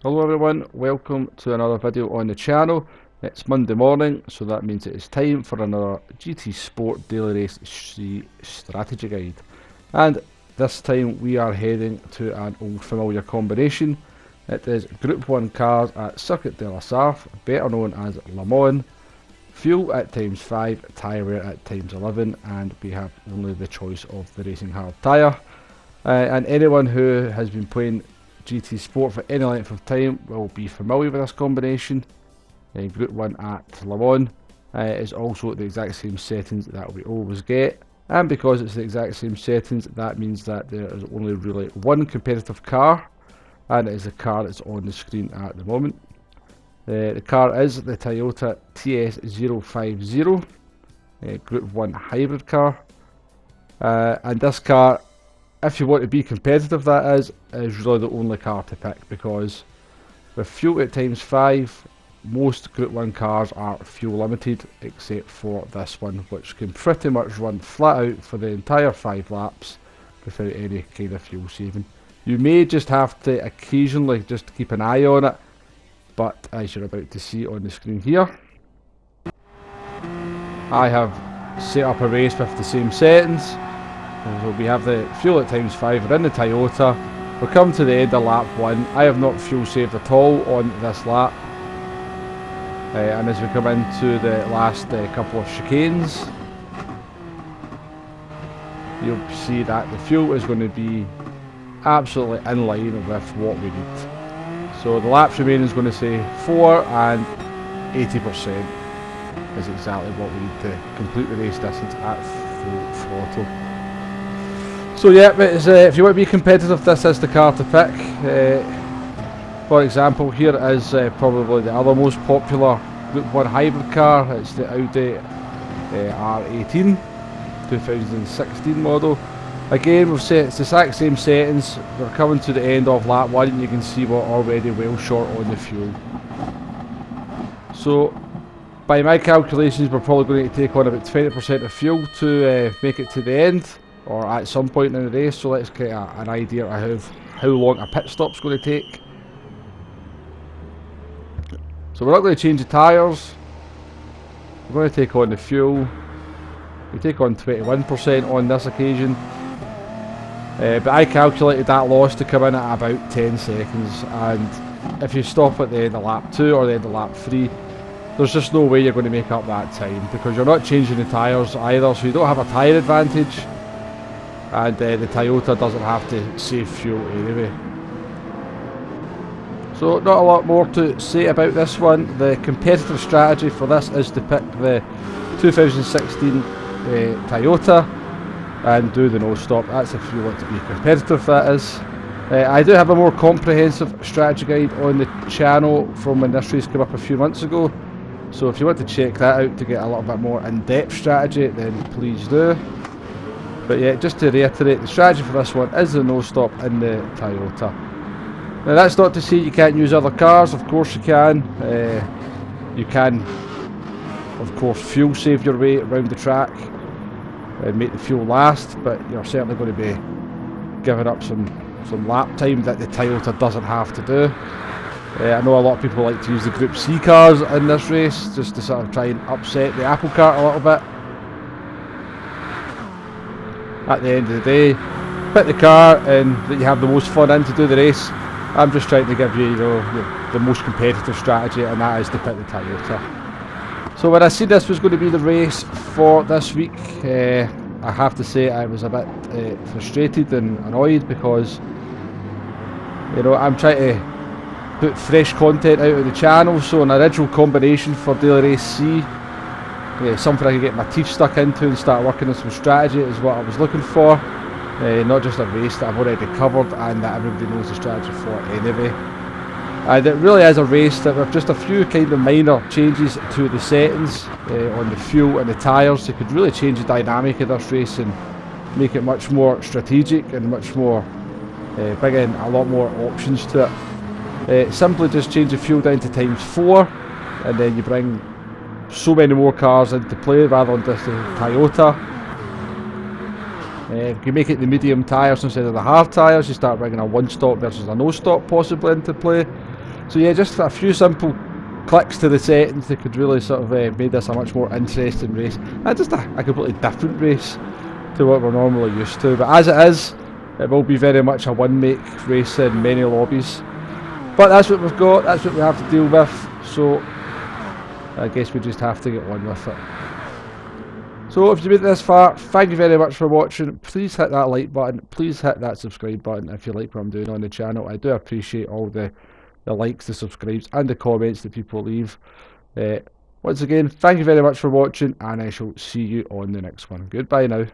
Hello everyone, welcome to another video on the channel. It's Monday morning, so that means it is time for another GT Sport Daily Race strategy guide. And this time we are heading to an old familiar combination. It is Group 1 cars at Circuit de la Sarthe, better known as Le Mans. Fuel at times 5, tyre wear at times 11, and we have only the choice of the racing hard tyre. And anyone who has been playing GT Sport for any length of time will be familiar with this combination. Group 1 at Le Mans is also the exact same settings that we always get, and because it's the exact same settings, that means that there is only really one competitive car, and it is the car that's on the screen at the moment. The car is the Toyota TS050 Group 1 hybrid car, and this car, if you want to be competitive, that is really the only car to pick, because with fuel at times 5, most Group 1 cars are fuel limited except for this one, which can pretty much run flat out for the entire 5 laps without any kind of fuel saving. You may just have to occasionally just keep an eye on it, but as you're about to see on the screen here, I have set up a race with the same settings. So we have the fuel at times 5, we're in the Toyota, we're coming to the end of lap 1, I have not fuel saved at all on this lap, and as we come into the last couple of chicanes, you'll see that the fuel is going to be absolutely in line with what we need. So the laps remaining is going to say 4 and 80% is exactly what we need to complete the race distance at full throttle. So yeah, if you want to be competitive, this is the car to pick. For example, here is probably the other most popular Group 1 hybrid car. It's the Audi R18 2016 model. Again, we've set it's the exact same settings. We're coming to the end of lap 1 and you can see we're already well short on the fuel. So by my calculations, we're probably going to take on about 20% of fuel to make it to the end, or at some point in the race. So let's get an idea of how long a pit stop's going to take. So we're not going to change the tyres, we're going to take on the fuel. We take on 21% on this occasion, but I calculated that loss to come in at about 10 seconds, and if you stop at the end of lap 2 or the end of lap 3, there's just no way you're going to make up that time, because you're not changing the tyres either, so you don't have a tyre advantage. And the Toyota doesn't have to save fuel anyway. So not a lot more to say about this one. The competitive strategy for this is to pick the 2016 Toyota and do the no stop. That's if you want to be competitive, that is. I do have a more comprehensive strategy guide on the channel from when this race came up a few months ago. So if you want to check that out to get a little bit more in-depth strategy, then please do. But yeah, just to reiterate, the strategy for this one is the no stop in the Toyota. Now that's not to say you can't use other cars, of course you can. You can, of course, fuel save your way around the track and make the fuel last, but you're certainly going to be giving up some lap time that the Toyota doesn't have to do. I know a lot of people like to use the Group C cars in this race, just to sort of try and upset the apple cart a little bit. At the end of the day, pick the car and that you have the most fun in to do the race. I'm just trying to give you, the most competitive strategy, and that is to pick the Toyota. So when I seen this was going to be the race for this week, I have to say I was a bit frustrated and annoyed, because I'm trying to put fresh content out of the channel. So an original combination for Daily Race C, something I could get my teeth stuck into and start working on some strategy, is what I was looking for. Not just a race that I've already covered and that everybody knows the strategy for anyway. And it really is a race that with just a few kind of minor changes to the settings on the fuel and the tyres, it could really change the dynamic of this race and make it much more strategic and much more, bring in a lot more options to it. Simply just change the fuel down to times 4, and then you bring so many more cars into play rather than just the Toyota. If you make it the medium tyres instead of the hard tyres, you start bringing a one stop versus a no stop possibly into play. So yeah, just a few simple clicks to the settings, they could really sort of made this a much more interesting race, and just a completely different race to what we're normally used to. But as it is, it will be very much a one-make race in many lobbies. But that's what we've got, that's what we have to deal with, so I guess we just have to get on with it. So if you made it this far, thank you very much for watching. Please hit that like button, please hit that subscribe button if you like what I'm doing on the channel. I do appreciate all the likes, the subscribes and the comments that people leave. Once again, thank you very much for watching, and I shall see you on the next one. Goodbye now.